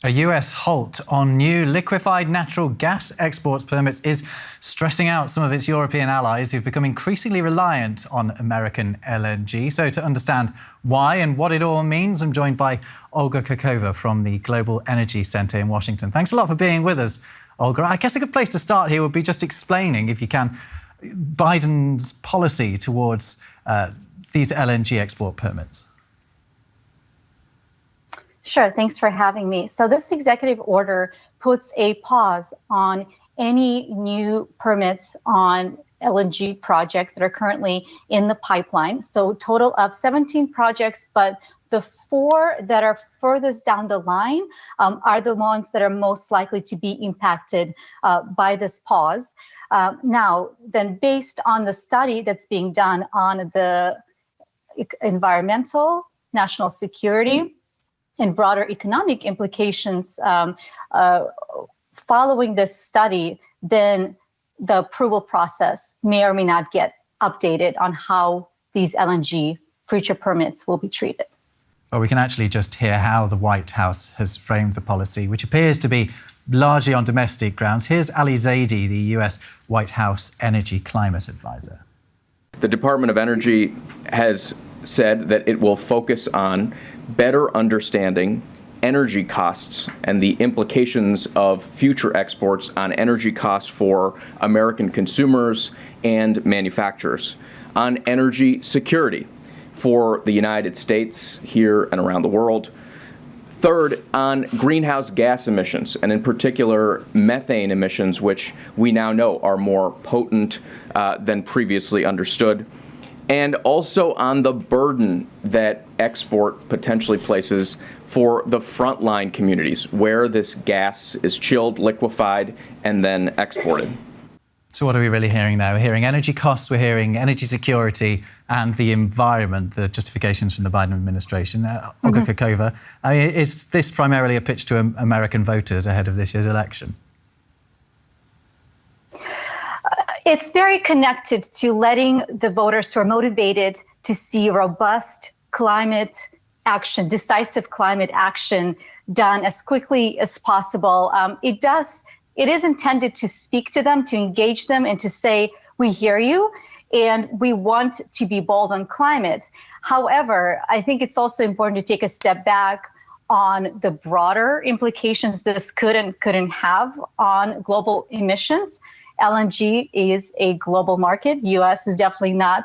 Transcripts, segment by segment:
A US halt on new liquefied natural gas exports permits is stressing out some of its European allies who've become increasingly reliant on American LNG. So to understand why and what it all means, I'm joined by Olga Khakova from the Global Energy Center in Washington. Thanks a lot for being with us, Olga. I guess a good place to start here would be just explaining, if you can, Biden's policy towards these LNG export permits. Sure, thanks for having me. So this executive order puts a pause on any new permits on LNG projects that are currently in the pipeline. So a total of 17 projects, but the 4 that are furthest down the line are the ones that are most likely to be impacted by this pause. Now, then based on the study that's being done on the environmental, national security, and broader economic implications following this study, then the approval process may or may not get updated on how these LNG future permits will be treated. Well, we can actually just hear how the White House has framed the policy, which appears to be largely on domestic grounds. Here's Ali Zaidi, the US White House Energy Climate Advisor. The Department of Energy has said that it will focus on better understanding energy costs and the implications of future exports on energy costs for American consumers and manufacturers, on energy security for the United States here and around the world. Third, on greenhouse gas emissions, and in particular methane emissions, which we now know are more potent than previously understood. And also on the burden that export potentially places for the frontline communities where this gas is chilled, liquefied, and then exported. So what are we really hearing now? We're hearing energy costs, we're hearing energy security and the environment, the justifications from the Biden administration. Olga Khakova, is this primarily a pitch to American voters ahead of this year's election? It's very connected to letting the voters who are motivated to see robust climate action, decisive climate action done as quickly as possible. It is intended to speak to them, to engage them, and to say, we hear you, and we want to be bold on climate. However, I think it's also important to take a step back on the broader implications this could and couldn't have on global emissions. LNG is a global market. US is definitely not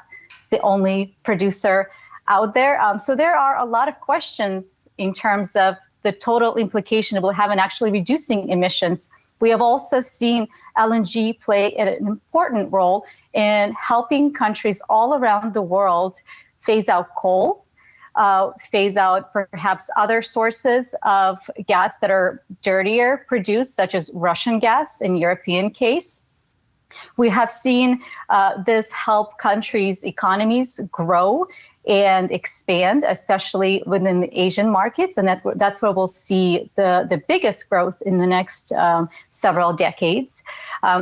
the only producer out there. So there are a lot of questions in terms of the total implication it will have in actually reducing emissions. We have also seen LNG play an important role in helping countries all around the world phase out coal, phase out perhaps other sources of gas that are dirtier produced, such as Russian gas in European case. We have seen this help countries' economies grow and expand, especially within the Asian markets, and that's where we'll see the biggest growth in the next several decades.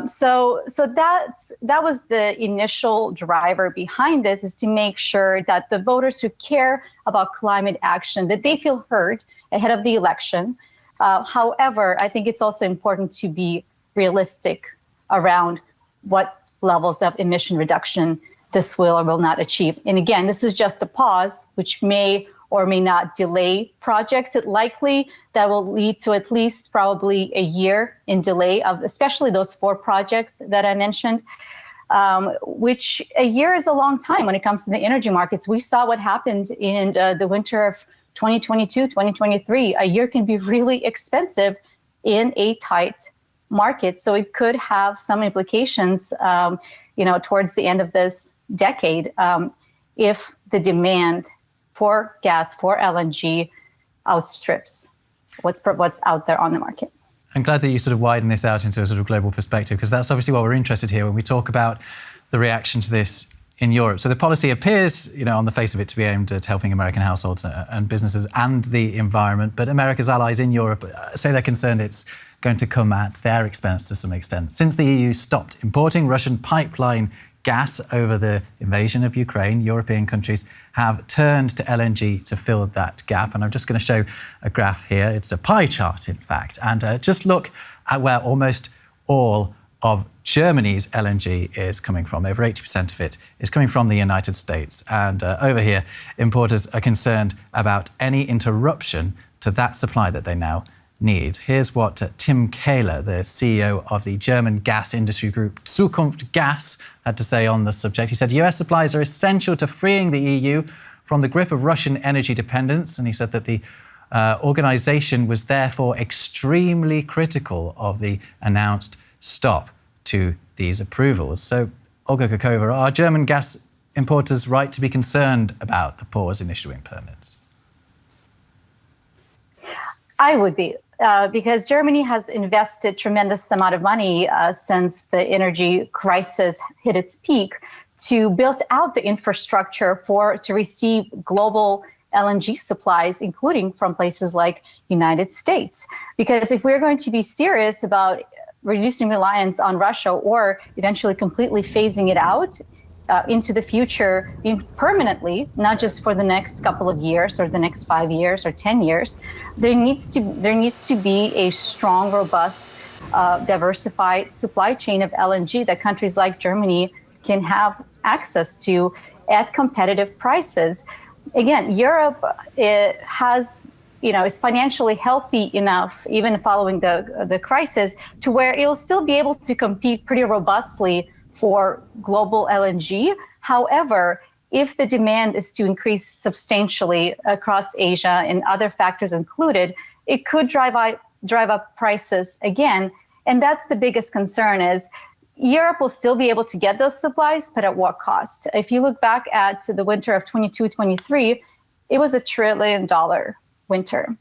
So that was the initial driver behind this, is to make sure that the voters who care about climate action, that they feel heard ahead of the election. However, I think it's also important to be realistic around what levels of emission reduction this will or will not achieve. And again, this is just a pause, which may or may not delay projects. It likely that will lead to at least probably a year in delay of especially those 4 projects that I mentioned, which a year is a long time when it comes to the energy markets. We saw what happened in the winter of 2022, 2023. A year can be really expensive in a tight market. So it could have some implications, towards the end of this decade, if the demand for gas, for LNG, outstrips what's out there on the market. I'm glad that you sort of widen this out into a sort of global perspective, because that's obviously what we're interested here when we talk about the reaction to this in Europe. So the policy appears, on the face of it, to be aimed at helping American households and businesses and the environment. But America's allies in Europe say they're concerned it's going to come at their expense to some extent. Since the EU stopped importing Russian pipeline gas over the invasion of Ukraine, European countries have turned to LNG to fill that gap. And I'm just going to show a graph here. It's a pie chart, in fact. And just look at where almost all of Germany's LNG is coming from. Over 80% of it is coming from the United States. And over here, importers are concerned about any interruption to that supply that they now need. Here's what Tim Kahler, the CEO of the German gas industry group Zukunft Gas, had to say on the subject. He said, US supplies are essential to freeing the EU from the grip of Russian energy dependence. And he said that the organisation was therefore extremely critical of the announced stop to these approvals. So, Olga Khakova, are German gas importers right to be concerned about the pause in issuing permits? I would be. Because Germany has invested tremendous amount of money since the energy crisis hit its peak to build out the infrastructure to receive global LNG supplies, including from places like United States. Because if we're going to be serious about reducing reliance on Russia or eventually completely phasing it out into the future permanently, not just for the next couple of years or the next 5 years or 10 years, there needs to be a strong, robust, diversified supply chain of LNG that countries like Germany can have access to at competitive prices. Again, Europe is financially healthy enough, even following the crisis, to where it'll still be able to compete pretty robustly for global LNG. However, if the demand is to increase substantially across Asia and other factors included, it could drive up prices again. And that's the biggest concern, is Europe will still be able to get those supplies, but at what cost? If you look back at the winter of 22-23, it was $1 trillion winter.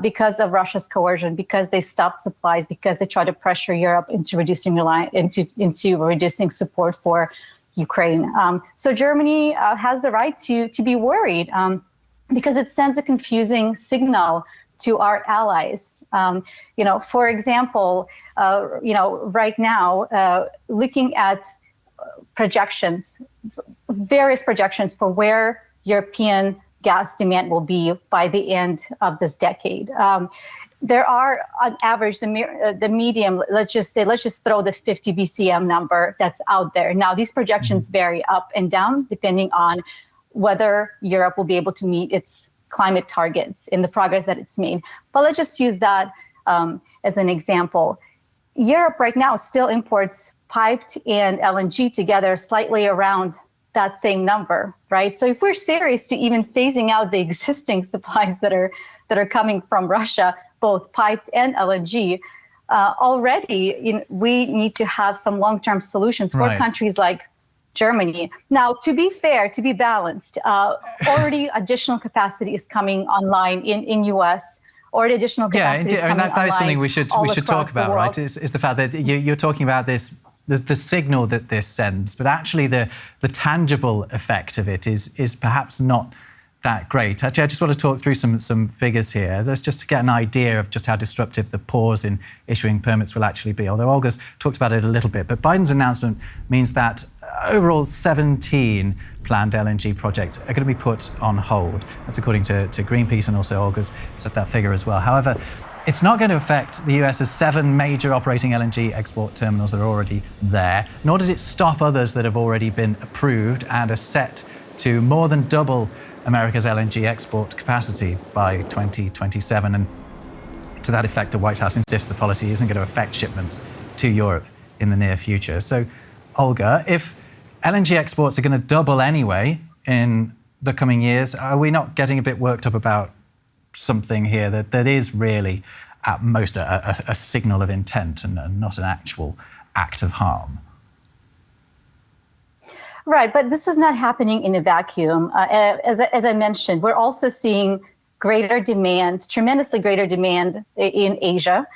Because of Russia's coercion, because they stopped supplies, because they tried to pressure Europe into reducing reducing support for Ukraine. So Germany has the right to be worried because it sends a confusing signal to our allies. For example, right now, looking at projections, various projections for where European gas demand will be by the end of this decade. There are, on average, the medium, let's just throw the 50 BCM number that's out there. Now, these projections vary up and down depending on whether Europe will be able to meet its climate targets in the progress that it's made. But let's just use that as an example. Europe right now still imports piped and LNG together slightly around that same number, right? So if we're serious to even phasing out the existing supplies that are coming from Russia, both piped and LNG, already we need to have some long-term solutions for countries like Germany. Now, to be fair, to be balanced, already additional capacity is coming online in US. Or additional capacity is coming online. That is something we should talk about, right? Is the fact that you're talking about this. The signal that this sends, but actually the tangible effect of it is perhaps not that great. Actually, I just want to talk through some figures here. Let's just get an idea of just how disruptive the pause in issuing permits will actually be, although Olga's talked about it a little bit. But Biden's announcement means that overall 17 planned LNG projects are going to be put on hold. That's according to Greenpeace, and also Olga's said that figure as well. However, it's not going to affect the US's 7 major operating LNG export terminals that are already there, nor does it stop others that have already been approved and are set to more than double America's LNG export capacity by 2027. And to that effect, the White House insists the policy isn't going to affect shipments to Europe in the near future. So, Olga, if LNG exports are going to double anyway in the coming years, are we not getting a bit worked up about something here that is really at most a signal of intent and not an actual act of harm? Right, but this is not happening in a vacuum. As I mentioned, we're also seeing greater demand, tremendously greater demand in Asia.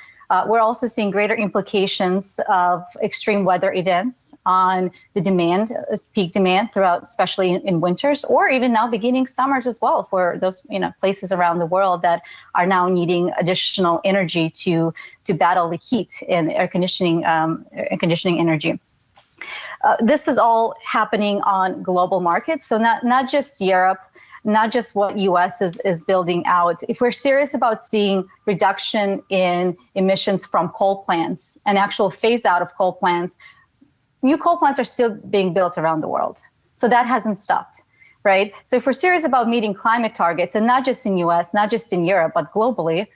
We're also seeing greater implications of extreme weather events on the demand, peak demand throughout, especially in winters, or even now beginning summers as well for those places around the world that are now needing additional energy to battle the heat and air conditioning energy. This is all happening on global markets, so not just Europe, not just what US is building out. If we're serious about seeing reduction in emissions from coal plants and actual phase out of coal plants, new coal plants are still being built around the world. So that hasn't stopped, right? So if we're serious about meeting climate targets, and not just in US, not just in Europe, but globally,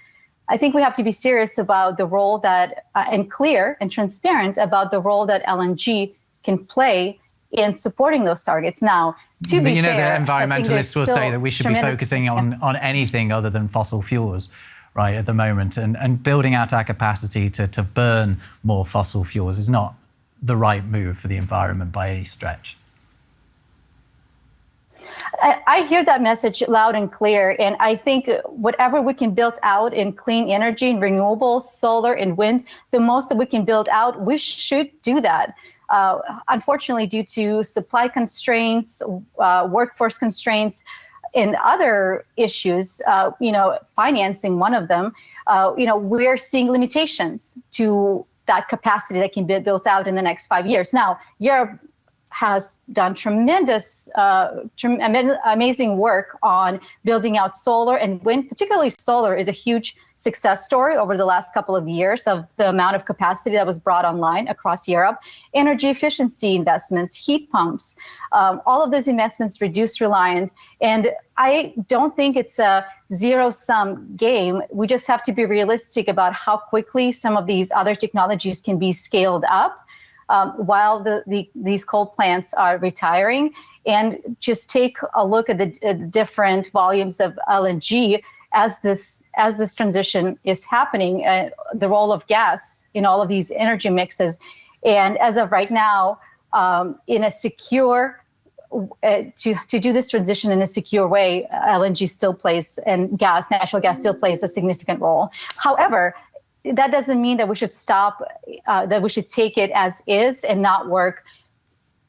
I think we have to be serious about the role that, and clear and transparent about the role that LNG can play in supporting those targets. Now, to be fair, the environmentalists will say that we should be focusing on anything other than fossil fuels, right, at the moment. And building out our capacity to burn more fossil fuels is not the right move for the environment by any stretch. I hear that message loud and clear, and I think whatever we can build out in clean energy and renewables, solar and wind, the most that we can build out, we should do that. Unfortunately, due to supply constraints, workforce constraints, and other issues, financing one of them, we're seeing limitations to that capacity that can be built out in the next 5 years. Now, Europe has done tremendous, amazing work on building out solar and wind. Particularly solar is a huge success story over the last couple of years of the amount of capacity that was brought online across Europe. Energy efficiency investments, heat pumps, all of those investments reduce reliance. And I don't think it's a zero-sum game. We just have to be realistic about how quickly some of these other technologies can be scaled up while these coal plants are retiring, and just take a look at the different volumes of LNG as this transition is happening, the role of gas in all of these energy mixes. And as of right now, in a secure to do this transition in a secure way, LNG still plays, and natural gas still plays a significant role. However, that doesn't mean that we should stop, that we should take it as is and not work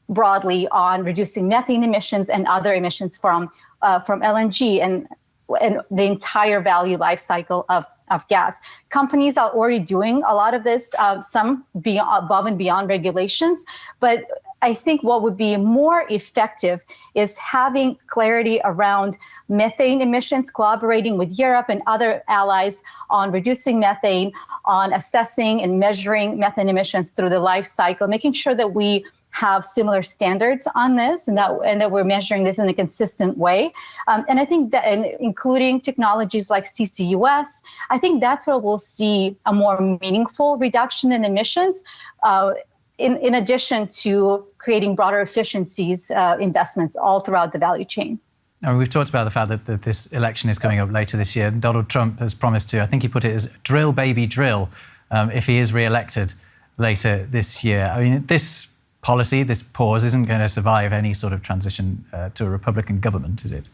broadly on reducing methane emissions and other emissions from LNG and the entire value life cycle of gas. Companies are already doing a lot of this, some above and beyond regulations, but I think what would be more effective is having clarity around methane emissions, collaborating with Europe and other allies on reducing methane, on assessing and measuring methane emissions through the life cycle, making sure that we have similar standards on this and that we're measuring this in a consistent way. And I think that, including technologies like CCUS, I think that's where we'll see a more meaningful reduction in emissions, in addition to creating broader efficiencies, investments all throughout the value chain. And we've talked about the fact that this election is coming up later this year. Donald Trump has promised to, I think he put it as drill, baby, drill, if he is re-elected later this year. I mean, this policy, this pause, isn't going to survive any sort of transition to a Republican government, is it?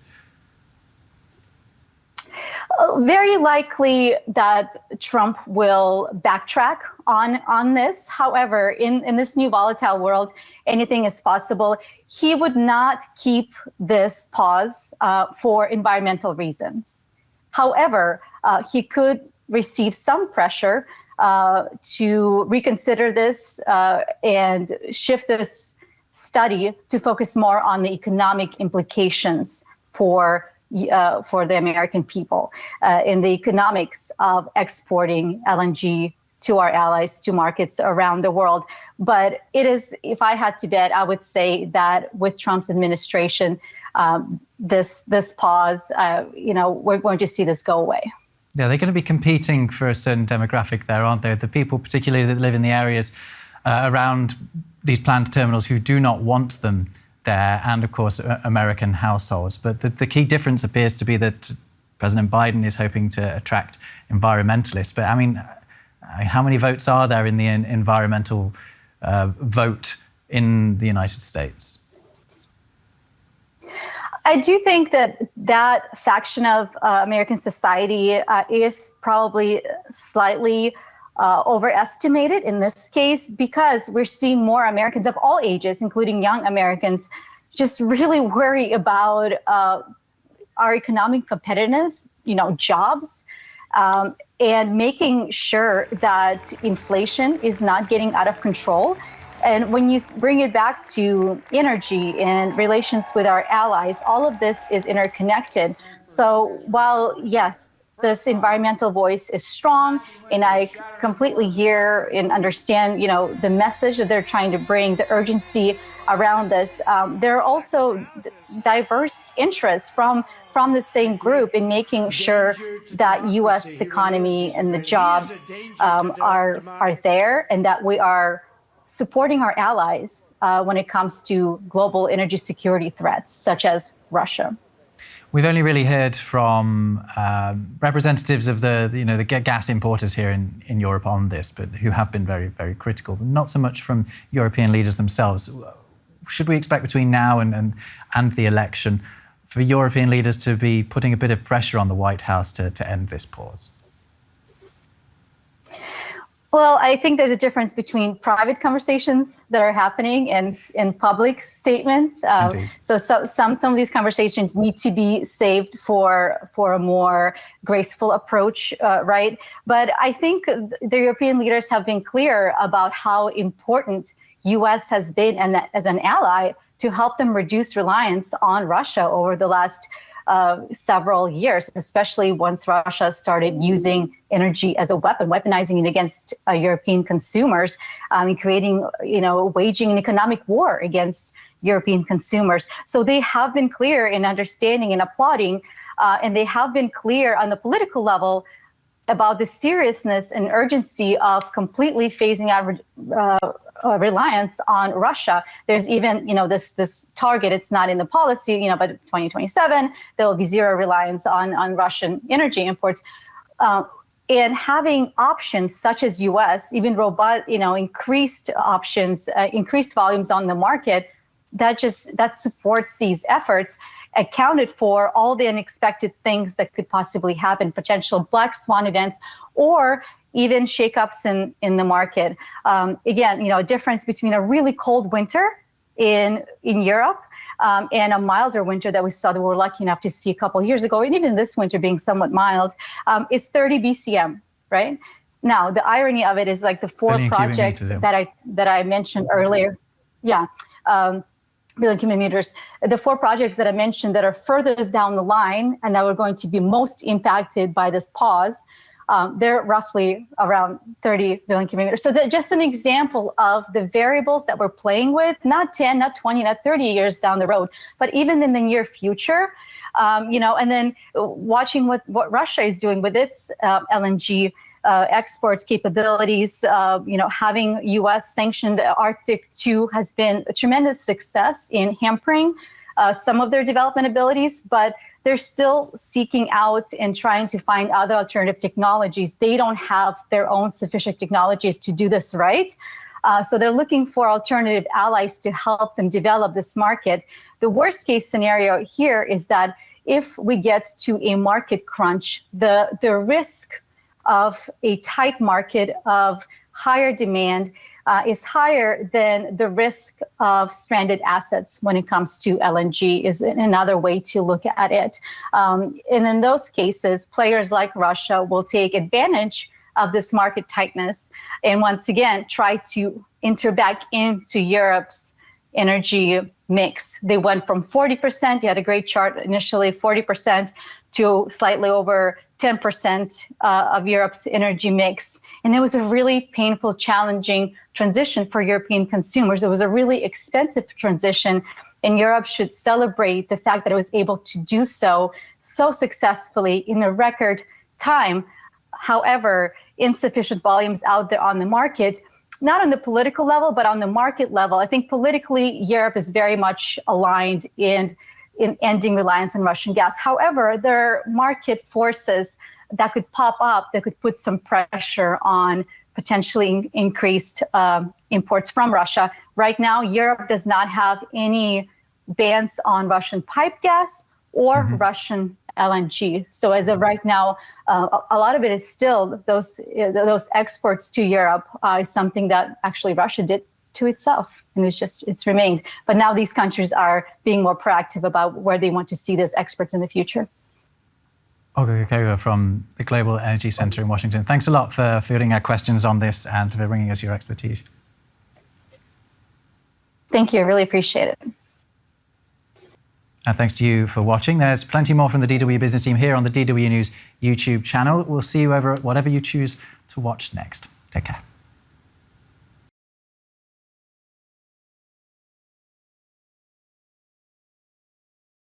Very likely that Trump will backtrack on this. However, in this new volatile world, anything is possible. He would not keep this pause for environmental reasons. However, he could receive some pressure to reconsider this and shift this study to focus more on the economic implications for the American people in the economics of exporting LNG to our allies, to markets around the world. But it is, if I had to bet, I would say that with Trump's administration, this pause, we're going to see this go away. Yeah, they're going to be competing for a certain demographic there, aren't they? The people, particularly that live in the areas around these planned terminals who do not want them there, and of course American households. But the key difference appears to be that President Biden is hoping to attract environmentalists. But I mean, how many votes are there in the environmental vote in the United States? I do think that faction of American society is probably slightly overestimated in this case, because we're seeing more Americans of all ages, including young Americans, just really worry about our economic competitiveness, jobs, and making sure that inflation is not getting out of control. And when you bring it back to energy and relations with our allies, all of this is interconnected. So while, yes, this environmental voice is strong, and I completely hear and understand, the message that they're trying to bring, the urgency around this. There are also diverse interests from the same group in making sure that U.S. economy and the jobs are there, and that we are supporting our allies when it comes to global energy security threats, such as Russia. We've only really heard from representatives of the gas importers here in Europe on this, but who have been very, very critical. Not so much from European leaders themselves. Should we expect between now and the election for European leaders to be putting a bit of pressure on the White House to end this pause? Well, I think there's a difference between private conversations that are happening and public statements. So some of these conversations need to be saved for a more graceful approach, right? But I think the European leaders have been clear about how important U.S. has been as an ally to help them reduce reliance on Russia over the last several years, especially once Russia started using energy as a weapon, weaponizing it against European consumers, and creating, waging an economic war against European consumers. So they have been clear in understanding and applauding, and they have been clear on the political level about the seriousness and urgency of completely phasing out reliance on Russia. There's even, this target. It's not in the policy, but 2027 there will be zero reliance on Russian energy imports. And having options such as U.S., even robust, increased options, increased volumes on the market, that supports these efforts, accounted for all the unexpected things that could possibly happen, potential black swan events, or even shakeups in the market. Again, a difference between a really cold winter in Europe and a milder winter that we were lucky enough to see a couple of years ago, and even this winter being somewhat mild, is 30 BCM, right? Now, the irony of it is like the four projects that I mentioned earlier. Yeah. Billion cubic meters. The four projects that I mentioned that are furthest down the line and that were going to be most impacted by this pause, they're roughly around 30 billion cubic meters. So just an example of the variables that we're playing with, not 10, not 20, not 30 years down the road, but even in the near future, and then watching what Russia is doing with its LNG exports capabilities, having U.S. sanctioned Arctic 2 has been a tremendous success in hampering some of their development abilities, but they're still seeking out and trying to find other alternative technologies. They don't have their own sufficient technologies to do this right. So they're looking for alternative allies to help them develop this market. The worst case scenario here is that if we get to a market crunch, the risk of a tight market of higher demand is higher than the risk of stranded assets when it comes to LNG is another way to look at it. And in those cases, players like Russia will take advantage of this market tightness and once again try to enter back into Europe's energy mix. They went from 40%, you had a great chart initially, 40% to slightly over 10% of Europe's energy mix. And it was a really painful, challenging transition for European consumers. It was a really expensive transition, and Europe should celebrate the fact that it was able to do so successfully in a record time. However, insufficient volumes out there on the market, not on the political level, but on the market level. I think politically, Europe is very much aligned in ending reliance on Russian gas. However, there are market forces that could pop up that could put some pressure on potentially increased imports from Russia. Right now, Europe does not have any bans on Russian pipe gas or Russian LNG. So as of right now, a lot of it is still those exports to Europe is something that actually Russia did to itself, and it's remained. But now these countries are being more proactive about where they want to see those exports in the future. Olga Khakova from the Global Energy Center in Washington. Thanks a lot for fielding our questions on this and for bringing us your expertise. Thank you. I really appreciate it. Thanks to you for watching. There's plenty more from the DW Business team here on the DW News YouTube channel. We'll see you over at whatever you choose to watch next. Take care.